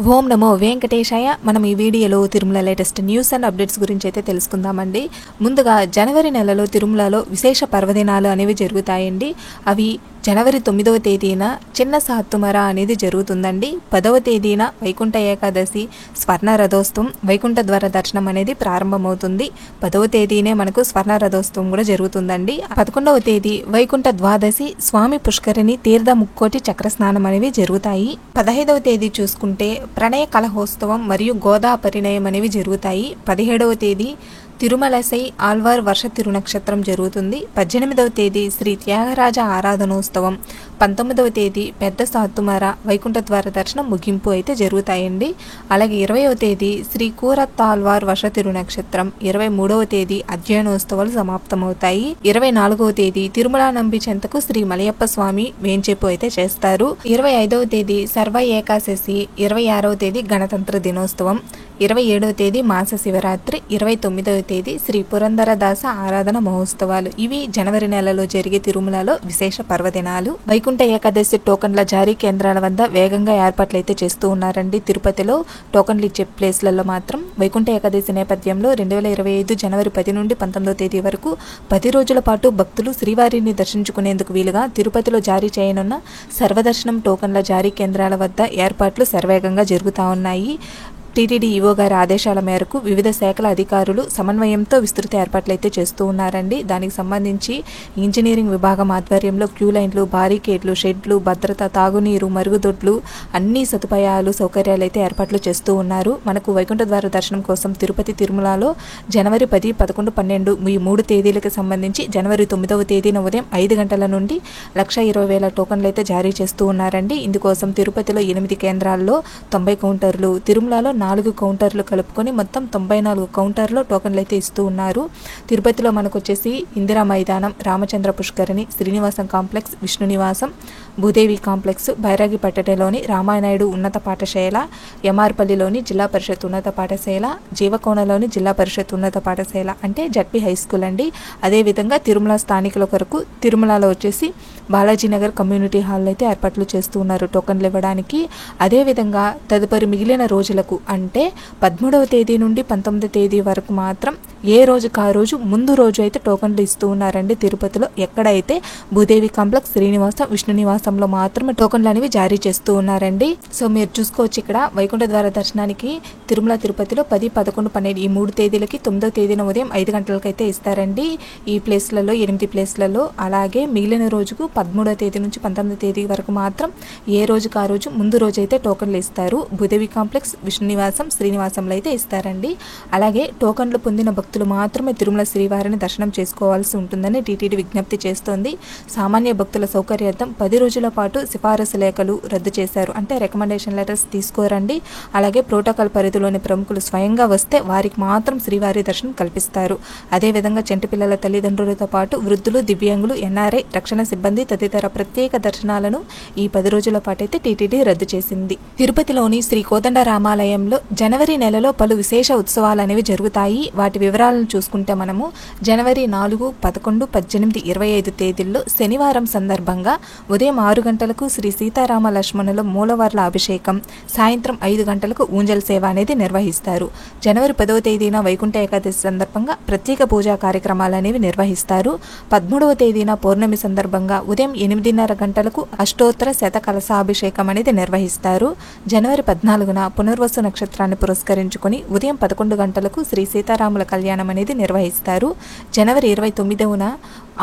ఓం నమో వెంకటేశాయ. మనం ఈ వీడియోలో Tirumala latest news and updates గురించి అయితే తెలుసుకుందామండి. ముందుగా జనవరి నెలలో తిరుమలలో విశేష పర్వదినాలు అనేవి జరుగుతాయండి. అవి జనవరి 9వ తేదీన చిన్న సాత్తుమర అనేది జరుగుతుందండి. 10వ తేదీన వైకుంఠ ఏకాదశి స్వర్ణ రథోత్సవం వైకుంఠ ద్వార దర్శనం అనేది ప్రారంభమవుతుంది. 10వ తేదీనే మనకు స్వర్ణ రథోత్సవం కూడా జరుగుతుందండి. 11వ తేదీ వైకుంఠ ద్వాదశి స్వామి పుష్కరిణి తీర్థ ముక్కోటి చక్ర స్నానం అనేవి జరుగుతాయి. 15వ తేదీ చూసుకుంటే ప్రణయ కలహోత్సవం మరియు గోదా పరిణయం అనేవి జరుగుతాయి. 17వ తేదీ తిరుమలసై ఆల్వార్ వర్ష తిరునక్షత్రం జరుగుతుంది. 18వ తేదీ శ్రీ త్యాగరాజ ఆరాధనోత్సవం, 19వ తేదీ పెద్ద సాత్తుమర వైకుంఠ ద్వార దర్శనం ముగింపు అయితే జరుగుతాయండి. అలాగే 20వ తేదీ శ్రీ కూరత్తాల్వార్ వర్ష తిరునక్షత్రం, 23వ తేదీ అధ్యయనోత్సవాలు సమాప్తమవుతాయి. 24వ తేదీ తిరుమల నంబి చెంతకు శ్రీ మలయప్ప స్వామి వేంచేపు అయితే చేస్తారు. 25వ తేదీ సర్వ ఏకాదశి, 26వ తేదీ గణతంత్ర దినోత్సవం, 27వ తేదీ మాస శివరాత్రి, 29వ తేదీ శ్రీ పురందరదాస ఆరాధన మహోత్సవాలు. ఇవి జనవరి నెలలో జరిగే తిరుమలలో విశేష పర్వదినాలు. వైకుంఠ ఏకాదశి టోకన్ల జారీ కేంద్రాల వద్ద వేగంగా ఏర్పాట్లు అయితే చేస్తూ ఉన్నారండి. తిరుపతిలో టోకన్లు ఇచ్చే ప్లేస్లలో మాత్రం వైకుంఠ ఏకాదశి నేపథ్యంలో 2025 జనవరి 10 నుండి 19వ తేదీ వరకు 10 రోజుల పాటు భక్తులు శ్రీవారిని దర్శించుకునేందుకు వీలుగా తిరుపతిలో జారీ చేయనున్న సర్వదర్శనం టోకన్ల జారీ కేంద్రాల వద్ద ఏర్పాట్లు శరవేగంగా జరుగుతూ ఉన్నాయి. టీటీడీ ఈవో గారి ఆదేశాల మేరకు వివిధ శాఖల అధికారులు సమన్వయంతో విస్తృత ఏర్పాట్లు అయితే చేస్తూ ఉన్నారండి. దానికి సంబంధించి ఇంజనీరింగ్ విభాగం ఆధ్వర్యంలో క్యూ లైన్లు, బారికేడ్లు, షెడ్లు, భద్రత, తాగునీరు, మరుగుదొడ్లు, అన్ని సదుపాయాలు, సౌకర్యాలు అయితే ఏర్పాట్లు చేస్తూ ఉన్నారు. మనకు వైకుంఠ ద్వార దర్శనం కోసం తిరుపతి, తిరుమలలో జనవరి 10, 11, 12 ఈ 3 తేదీలకు సంబంధించి జనవరి 9వ తేదీన ఉదయం 5 గంటల నుండి 1,20,000 టోకన్లు అయితే జారీ చేస్తూ ఉన్నారండి. ఇందుకోసం తిరుపతిలో 8 కేంద్రాల్లో 90 కౌంటర్లు, తిరుమలలో 4 కౌంటర్లు కలుపుకొని మొత్తం 94 కౌంటర్లో టోకన్లు అయితే ఇస్తూ ఉన్నారు. తిరుపతిలో మనకు వచ్చేసి ఇందిరా మైదానం, రామచంద్ర పుష్కరిణి, శ్రీనివాసం కాంప్లెక్స్, విష్ణు నివాసం, భూదేవి కాంప్లెక్స్, బైరాగిపట్టణలోని రామానాయుడు ఉన్నత పాఠశాల, ఎంఆర్పల్లిలోని జిల్లా పరిషత్ ఉన్నత పాఠశాల, జీవకోణలోని జిల్లా పరిషత్ ఉన్నత పాఠశాల అంటే జడ్పీ హై స్కూల్ అండి. అదేవిధంగా తిరుమల స్థానికుల కొరకు తిరుమలలో వచ్చేసి బాలాజీనగర్ కమ్యూనిటీ హాల్లో అయితే ఏర్పాట్లు చేస్తూ ఉన్నారు టోకన్లు ఇవ్వడానికి. అదేవిధంగా తదుపరి మిగిలిన రోజులకు అంటే 13వ తేదీ నుండి 19వ తేదీ వరకు మాత్రం ఏ రోజుకు ఆ రోజు ముందు రోజు అయితే టోకన్లు ఇస్తూ ఉన్నారండి. తిరుపతిలో ఎక్కడైతే భూదేవి కాంప్లెక్స్, శ్రీనివాసం, విష్ణు నివాసంలో మాత్రమే టోకన్లు అనేవి జారీ చేస్తూ ఉన్నారండి. సో మీరు చూసుకోవచ్చు ఇక్కడ వైకుంఠ ద్వార దర్శనానికి తిరుమల తిరుపతిలో 10, 11, 12 ఈ 3 తేదీలకి 9వ తేదీన ఉదయం 5 గంటలకు అయితే ఇస్తారండి. ఈ ప్లేస్లలో 8 ప్లేస్లలో. అలాగే మిగిలిన రోజుకు 13వ తేదీ నుంచి 19వ తేదీ వరకు మాత్రం ఏ రోజుకు ఆ రోజు ముందు రోజు అయితే టోకన్లు ఇస్తారు. భూదేవి కాంప్లెక్స్, విష్ణు నివాసం, శ్రీనివాసంలో అయితే ఇస్తారండి. అలాగే టోకన్లు పొందిన భక్తులు మాత్రమే తిరుమల శ్రీవారిని దర్శనం చేసుకోవాల్సి ఉంటుందని టీటీడీ విజ్ఞప్తి చేస్తోంది. సామాన్య భక్తుల సౌకర్యార్థం 10 రోజుల పాటు సిఫారసు లేఖలు రద్దు చేశారు. అంటే రికమెండేషన్ లెటర్స్ తీసుకోరండి. అలాగే ప్రోటోకాల్ పరిధిలోని ప్రముఖులు స్వయంగా వస్తే వారికి మాత్రం శ్రీవారి దర్శనం కల్పిస్తారు. అదేవిధంగా చంటి పిల్లల తల్లిదండ్రులతో పాటు వృద్ధులు, దివ్యాంగులు, ఎన్ఆర్ఐ, రక్షణ సిబ్బంది తదితర ప్రత్యేక దర్శనాలను ఈ 10 రోజుల పాటు అయితే టీటీడీ రద్దు చేసింది. తిరుపతిలోని శ్రీ కోదండ రామాలయంలో జనవరి నెలలో పలు విశేష ఉత్సవాలు అనేవి జరుగుతాయి. వాటి వివరాలను చూసుకుంటే మనము జనవరి 4, 11, 18, 25 తేదీల్లో శనివారం సందర్భంగా ఉదయం 6 గంటలకు శ్రీ సీతారామ లక్ష్మణుల మూలవర్ల అభిషేకం, సాయంత్రం 5 గంటలకు ఊంజల్ సేవ అనేది నిర్వహిస్తారు. జనవరి 10వ తేదీన వైకుంఠ ఏకాదశి సందర్భంగా ప్రత్యేక పూజా కార్యక్రమాలు అనేవి నిర్వహిస్తారు. 13వ తేదీన పౌర్ణమి సందర్భంగా ఉదయం 8:30 గంటలకు అష్టోత్తర శత కలశాభిషేకం అనేది నిర్వహిస్తారు. జనవరి 14న పునర్వసు నక్షత్రాన్ని పురస్కరించుకొని ఉదయం 11 గంటలకు శ్రీ సీతారాముల కళ్యాణం అనేది నిర్వహిస్తారు. జనవరి 29న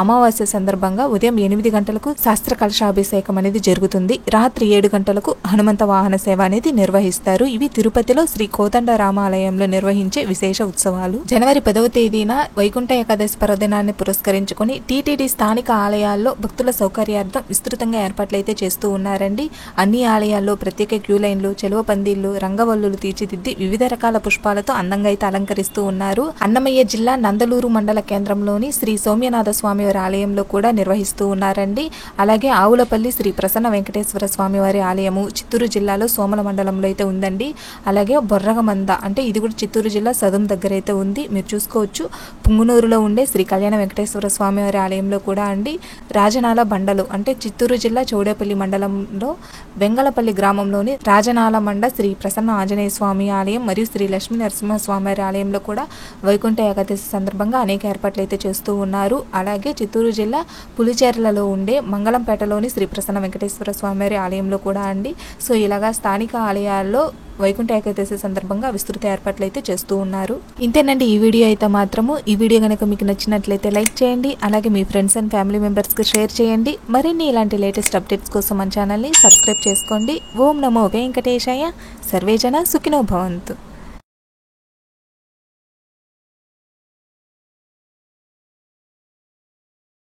అమావాస్య సందర్భంగా ఉదయం 8 గంటలకు శాస్త్ర కలశాభిషేకం అనేది జరుగుతుంది. రాత్రి 7 గంటలకు హనుమంత వాహన సేవ అనేది నిర్వహిస్తారు. ఇవి తిరుపతిలో శ్రీ కోదండ రామాలయంలో నిర్వహించే విశేష ఉత్సవాలు. జనవరి 10వ తేదీన వైకుంఠ ఏకాదశి పర్వదినాన్ని పురస్కరించుకొని టీటీడీ స్థానిక ఆలయాల్లో భక్తుల సౌకర్యార్థం విస్తృతంగా ఏర్పాట్లు అయితే చేస్తూ ఉన్నారండి. అన్ని ఆలయాల్లో ప్రత్యేక క్యూ లైన్లు, చెలువ పందిళ్లు, రంగవల్లులు తీర్చిదిద్ది వివిధ రకాల పుష్పాలతో అందంగా అయితే అలంకరిస్తూ ఉన్నారు. అన్నమయ్య జిల్లా నందలూరు మండల కేంద్రంలోని శ్రీ సౌమ్యనాథ స్వామి స్వామి వారి ఆలయంలో కూడా నిర్వహిస్తూ ఉన్నారండి. అలాగే ఆవులపల్లి శ్రీ ప్రసన్న వెంకటేశ్వర స్వామి వారి ఆలయము చిత్తూరు జిల్లాలో సోమల మండలంలో అయితే ఉందండి. అలాగే బొర్రగమంద అంటే ఇది కూడా చిత్తూరు జిల్లా సదుం దగ్గర అయితే ఉంది, మీరు చూసుకోవచ్చు. పుంగునూరులో ఉండే శ్రీ కళ్యాణ వెంకటేశ్వర స్వామి వారి ఆలయంలో కూడా అండి. రాజనాల బండలు అంటే చిత్తూరు జిల్లా చౌడేపల్లి మండలంలో వెంగళపల్లి గ్రామంలోని రాజనాల మండ శ్రీ ప్రసన్న ఆంజనేయ స్వామి ఆలయం మరియు శ్రీ లక్ష్మీ నరసింహస్వామి వారి ఆలయంలో కూడా వైకుంఠ ఏకాదశి సందర్భంగా అనేక ఏర్పాట్లు అయితే చేస్తూ ఉన్నారు. అలాగే చిత్తూరు జిల్లా పులిచెర్లలో ఉండే మంగళంపేటలోని శ్రీ ప్రసన్న వెంకటేశ్వర స్వామివారి ఆలయంలో కూడా అండి. సో ఇలాగా స్థానిక ఆలయాల్లో వైకుంఠ ఏకాదశి సందర్భంగా విస్తృత ఏర్పాట్లు అయితే చేస్తూ ఉన్నారు. ఇంతేనండి ఈ వీడియో అయితే మాత్రము. ఈ వీడియో కనుక మీకు నచ్చినట్లయితే లైక్ చేయండి, అలాగే మీ ఫ్రెండ్స్ అండ్ ఫ్యామిలీ మెంబర్స్కి షేర్ చేయండి. మరిన్ని ఇలాంటి లేటెస్ట్ అప్డేట్స్ కోసం మన ఛానల్ని సబ్స్క్రైబ్ చేసుకోండి. ఓం నమో వెంకటేశాయ. సర్వేజన సుఖినో భవంతు.